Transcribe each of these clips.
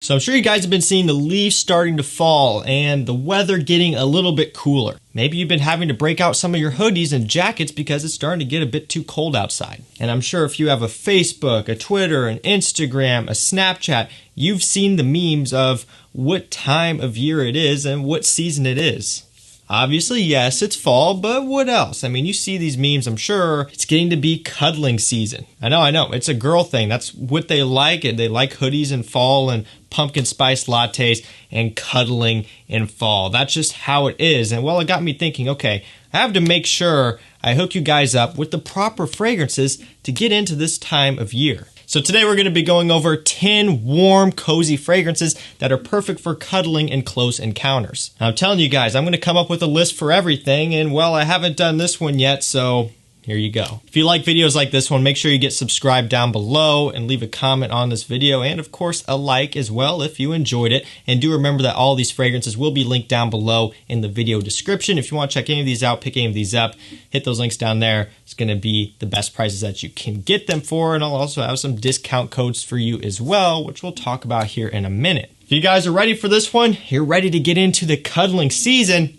So I'm sure you guys have been seeing the leaves starting to fall and the weather getting a little bit cooler. Maybe you've been having to break out some of your hoodies and jackets because it's starting to get a bit too cold outside. And I'm sure if you have a Facebook, a Twitter, an Instagram, a Snapchat, you've seen the memes of what time of year it is and what season it is. Obviously, yes, it's fall, but what else? I mean, you see these memes, I'm sure it's getting to be cuddling season. I know, it's a girl thing. That's what they like. They like hoodies in fall and pumpkin spice lattes and cuddling in fall. That's just how it is. And well, it got me thinking, okay, I have to make sure I hook you guys up with the proper fragrances to get into this time of year. So today we're going to be going over 10 warm, cozy fragrances that are perfect for cuddling and close encounters. Now, I'm telling you guys, I'm going to come up with a list for everything, and well, I haven't done this one yet, so here you go. If you like videos like this one, make sure you get subscribed down below and leave a comment on this video, and of course a like as well if you enjoyed it. And do remember that all these fragrances will be linked down below in the video description. If you want to check any of these out, pick any of these up, hit those links down there. It's going to be the best prices that you can get them for, and I'll also have some discount codes for you as well, which we'll talk about here in a minute. If you guys are ready for this one, you're ready to get into the cuddling season,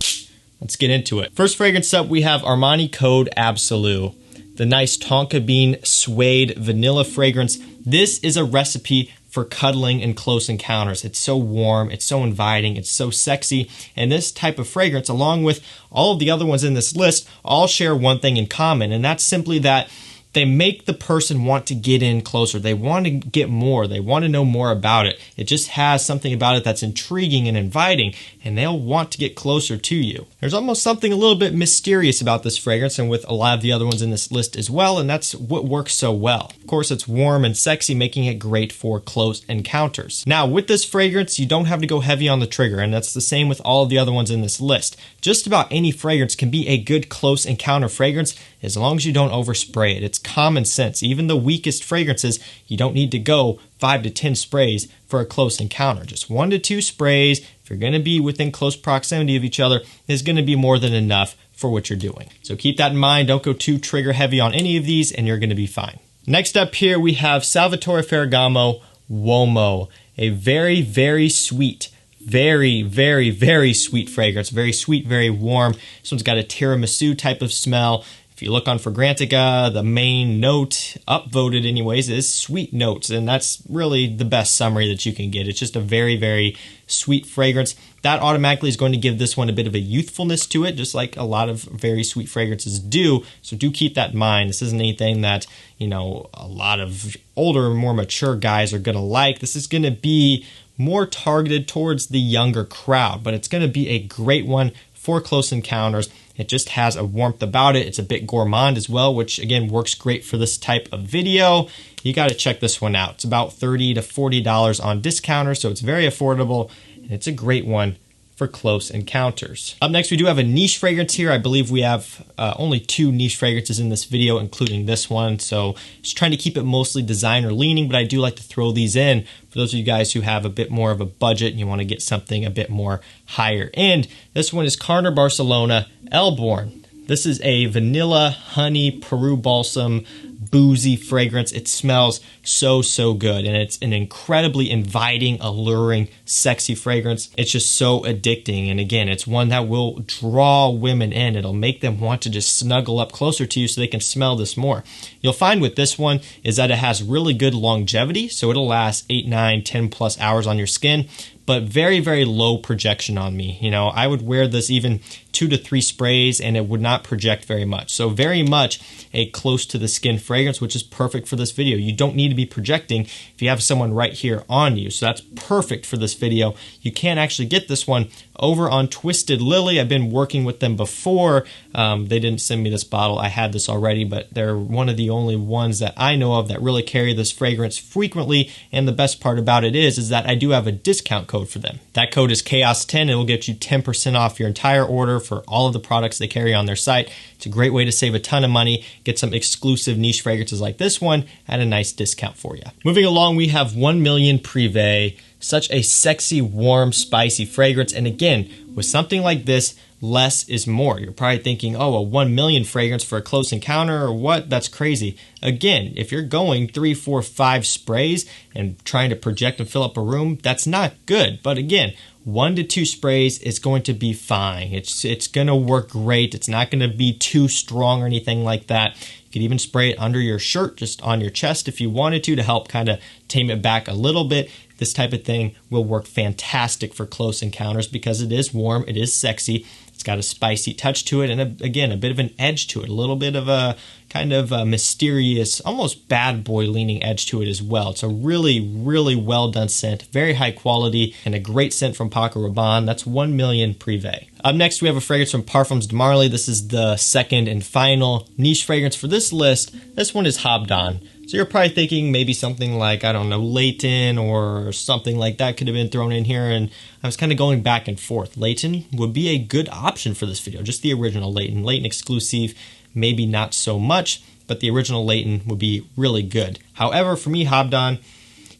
let's get into it. First fragrance up, we have Armani Code Absolu, the nice tonka bean suede vanilla fragrance. This is a recipe for cuddling and close encounters. It's so warm, it's so inviting, it's so sexy, and this type of fragrance, along with all of the other ones in this list, all share one thing in common, and that's simply that they make the person want to get in closer. They want to get more. They want to know more about it. It just has something about it that's intriguing and inviting, and they'll want to get closer to you. There's almost something a little bit mysterious about this fragrance, and with a lot of the other ones in this list as well, and that's what works so well. Of course, it's warm and sexy, making it great for close encounters. Now, with this fragrance, you don't have to go heavy on the trigger, and that's the same with all of the other ones in this list. Just about any fragrance can be a good close encounter fragrance as long as you don't overspray it. It's common sense. Even the weakest fragrances, you don't need to go 5 to 10 sprays for a close encounter. Just 1 to 2 sprays, if you're going to be within close proximity of each other, is going to be more than enough for what you're doing. So keep that in mind. Don't go too trigger heavy on any of these, and you're going to be fine. Next up here, we have Salvatore Ferragamo Uomo, a very, very sweet, very sweet fragrance. Very sweet, very warm. This one's got a tiramisu type of smell. If you look on Fragrantica, the main note, upvoted anyways, is sweet notes, and that's really the best summary that you can get. It's just a very sweet fragrance. That automatically is going to give this one a bit of a youthfulness to it, just like a lot of very sweet fragrances do, so do keep that in mind. This isn't anything that, you know, a lot of older, more mature guys are going to like. This is going to be more targeted towards the younger crowd, but it's going to be a great one for close encounters. It just has a warmth about it. It's a bit gourmand as well, which again works great for this type of video. You got to check this one out. It's about $30 to $40 on discounter, so it's very affordable, and it's a great one for close encounters. Up next, we do have a niche fragrance here. I believe we have only 2 niche fragrances in this video, including this one. So just trying to keep it mostly designer leaning, but I do like to throw these in for those of you guys who have a bit more of a budget and you want to get something a bit more higher end. This one is Carner Barcelona Elborn. This is a vanilla, honey, Peru balsam, boozy fragrance. It smells so good, and it's an incredibly inviting, alluring, sexy fragrance. It's just so addicting, and again, it's one that will draw women in. It'll make them want to just snuggle up closer to you so they can smell this more. You'll find with this one is that it has really good longevity, so it'll last 8, 9, 10 plus hours on your skin, but very low projection on me. You know, I would wear this even 2 to 3 sprays and it would not project very much. So very much a close to the skin fragrance, which is perfect for this video. You don't need to be projecting if you have someone right here on you. So that's perfect for this video. You can actually get this one over on Twisted Lily. I've been working with them before. They didn't send me this bottle. I had this already, but they're one of the only ones that I know of that really carry this fragrance frequently. And the best part about it is that I do have a discount code for them. That code is Chaos10. It will get you 10% off your entire order for all of the products they carry on their site. It's a great way to save a ton of money, get some exclusive niche fragrances like this one at a nice discount for you. Moving along, we have 1 Million Prive. Such a sexy, warm, spicy fragrance. And again, with something like this, less is more. You're probably thinking, oh, a 1 million fragrance for a close encounter or what? That's crazy. Again, if you're going 3, 4, 5 sprays and trying to project and fill up a room, that's not good. But again, 1 to 2 sprays is going to be fine. It's going to work great. It's not going to be too strong or anything like that. You could even spray it under your shirt, just on your chest if you wanted to help kind of tame it back a little bit. This type of thing will work fantastic for close encounters because it is warm, it is sexy. It's got a spicy touch to it and, again, a bit of an edge to it, a little bit of a kind of a mysterious, almost bad boy leaning edge to it as well. It's a really, really well done scent, very high quality, and a great scent from Paco Rabanne. That's 1 Million Prive. Up next, we have a fragrance from Parfums de Marly. This is the second and final niche fragrance for this list. This one is Habdan. So you're probably thinking maybe something like, I don't know, Leighton or something like that could have been thrown in here. And I was kind of going back and forth. Leighton would be a good option for this video, just the original Leighton. Leighton exclusive, maybe not so much, but the original Leighton would be really good. However, for me, Habdan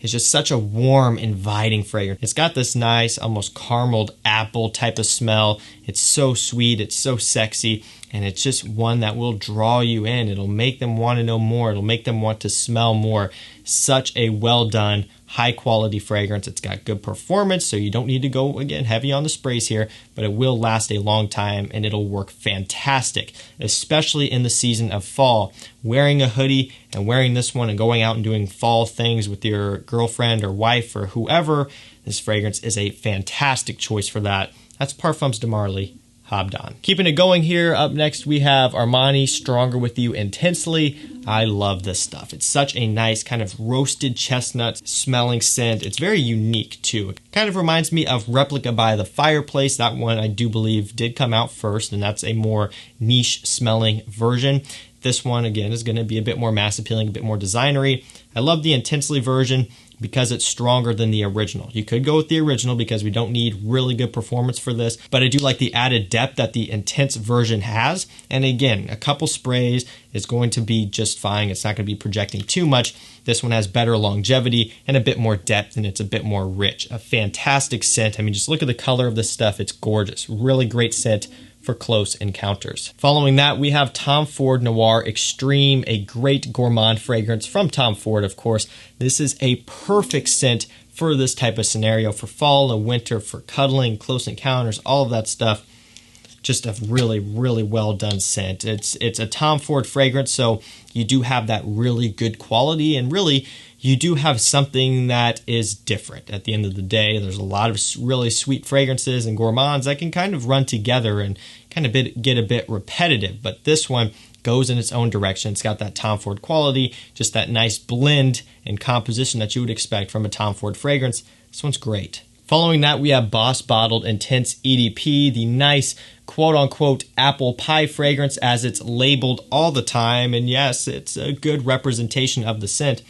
is just such a warm, inviting fragrance. It's got this nice, almost carameled apple type of smell. It's so sweet, it's so sexy, and it's just one that will draw you in. It'll make them want to know more. It'll make them want to smell more. Such a well done, high quality fragrance. It's got good performance, so you don't need to go, again, heavy on the sprays here, but it will last a long time and it'll work fantastic, especially in the season of fall. Wearing a hoodie and wearing this one and going out and doing fall things with your girlfriend or wife or whoever, this fragrance is a fantastic choice for that. That's Parfums de Marly, Habdan. Keeping it going here, up next we have Armani Stronger With You Intensely. I love this stuff. It's such a nice kind of roasted chestnut smelling scent. It's very unique too. It kind of reminds me of Replica by the Fireplace. That one I do believe did come out first, and that's a more niche smelling version. This one, again, is going to be a bit more mass appealing, a bit more designery. I love the Intensely version because it's stronger than the original. You could go with the original because we don't need really good performance for this, but I do like the added depth that the Intense version has. And again, a couple sprays is going to be just fine. It's not going to be projecting too much. This one has better longevity and a bit more depth, and it's a bit more rich. A fantastic scent. I mean, just look at the color of this stuff. It's gorgeous. Really great scent for close encounters. Following that, we have Tom Ford Noir Extreme, a great gourmand fragrance from Tom Ford, of course. This is a perfect scent for this type of scenario, for fall and winter, for cuddling, close encounters, all of that stuff. Just a really, really well done scent. It's a Tom Ford fragrance, so you do have that really good quality, and really you do have something that is different. At the end of the day, there's a lot of really sweet fragrances and gourmands that can kind of run together and kind of get a bit repetitive, but this one goes in its own direction. It's got that Tom Ford quality, just that nice blend and composition that you would expect from a Tom Ford fragrance. This one's great. Following that, we have Boss Bottled Intense EDP, the nice quote-unquote apple pie fragrance as it's labeled all the time. And yes, it's a good representation of the scent.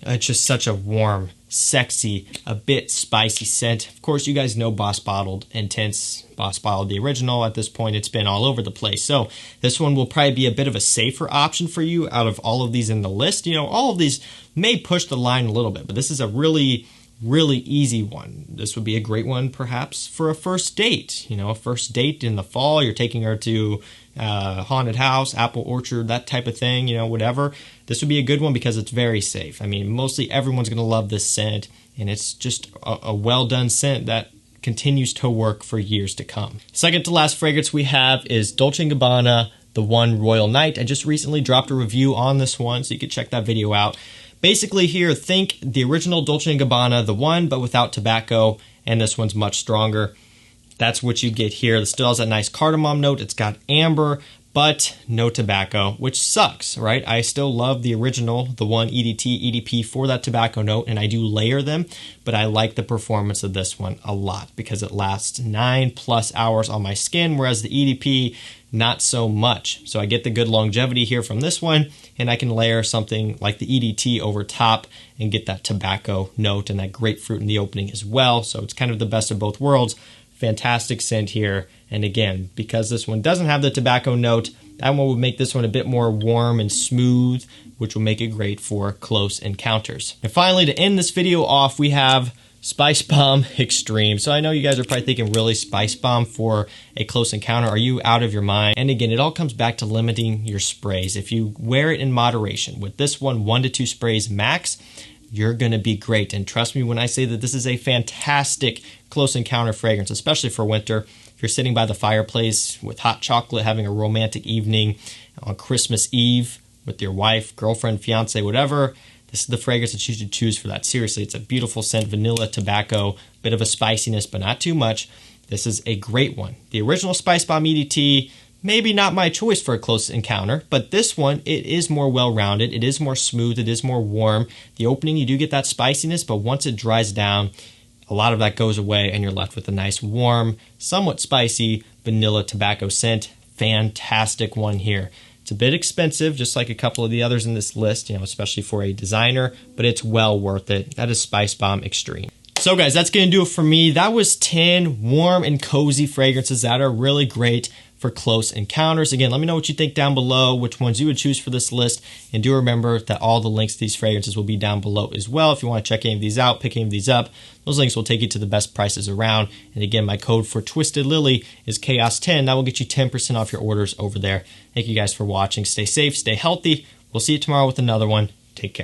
It's just such a warm, sexy, a bit spicy scent. Of course, you guys know Boss Bottled Intense, Boss Bottled the original. At this point, it's been all over the place. So this one will probably be a bit of a safer option for you out of all of these in the list. You know, all of these may push the line a little bit, but this is a really easy one. This would be a great one perhaps for a first date. You know, a first date in the fall, you're taking her to haunted house, apple orchard, that type of thing, you know, whatever. This would be a good one because it's very safe. I mean, mostly everyone's going to love this scent, and it's just a well done scent that continues to work for years to come. Second to last fragrance we have is Dolce & Gabbana, the One Royal Night. I just recently dropped a review on this one, so you could check that video out. Basically here, think the original Dolce & Gabbana, the one, but without tobacco, and this one's much stronger. That's what you get here. It still has a nice cardamom note. It's got amber, but no tobacco, which sucks, right? I still love the original, the one EDP for that tobacco note, and I do layer them, but I like the performance of this one a lot because it lasts 9+ hours on my skin, whereas the EDP, not so much. So I get the good longevity here from this one, and I can layer something like the EDT over top and get that tobacco note and that grapefruit in the opening as well. So it's kind of the best of both worlds. Fantastic scent here. And again, because this one doesn't have the tobacco note, that one would make this one a bit more warm and smooth, which will make it great for close encounters. And finally, to end this video off, we have Spicebomb Extreme. So I know you guys are probably thinking, really, Spicebomb for a close encounter? Are you out of your mind? And again, it all comes back to limiting your sprays. If you wear it in moderation, with this one to 2 sprays max, you're gonna be great. And trust me when I say that this is a fantastic close encounter fragrance, especially for winter. If you're sitting by the fireplace with hot chocolate, having a romantic evening on Christmas Eve with your wife, girlfriend, fiance, whatever, this is the fragrance that you should choose for that. Seriously, it's a beautiful scent, vanilla, tobacco, bit of a spiciness, but not too much. This is a great one. The original Spicebomb EDT, maybe not my choice for a close encounter, but this one, it is more well-rounded, it is more smooth, it is more warm. The opening, you do get that spiciness, but once it dries down, a lot of that goes away and you're left with a nice, warm, somewhat spicy vanilla tobacco scent. Fantastic one here. It's a bit expensive, just like a couple of the others in this list, especially for a designer, but it's well worth it. That is Spicebomb Extreme. So guys, that's going to do it for me. That was 10 warm and cozy fragrances that are really great for close encounters. Again, let me know what you think down below, which ones you would choose for this list. And do remember that all the links to these fragrances will be down below as well. If you want to check any of these out, pick any of these up, those links will take you to the best prices around. And again, my code for Twisted Lily is Chaos10. That will get you 10% off your orders over there. Thank you guys for watching. Stay safe, stay healthy. We'll see you tomorrow with another one. Take care.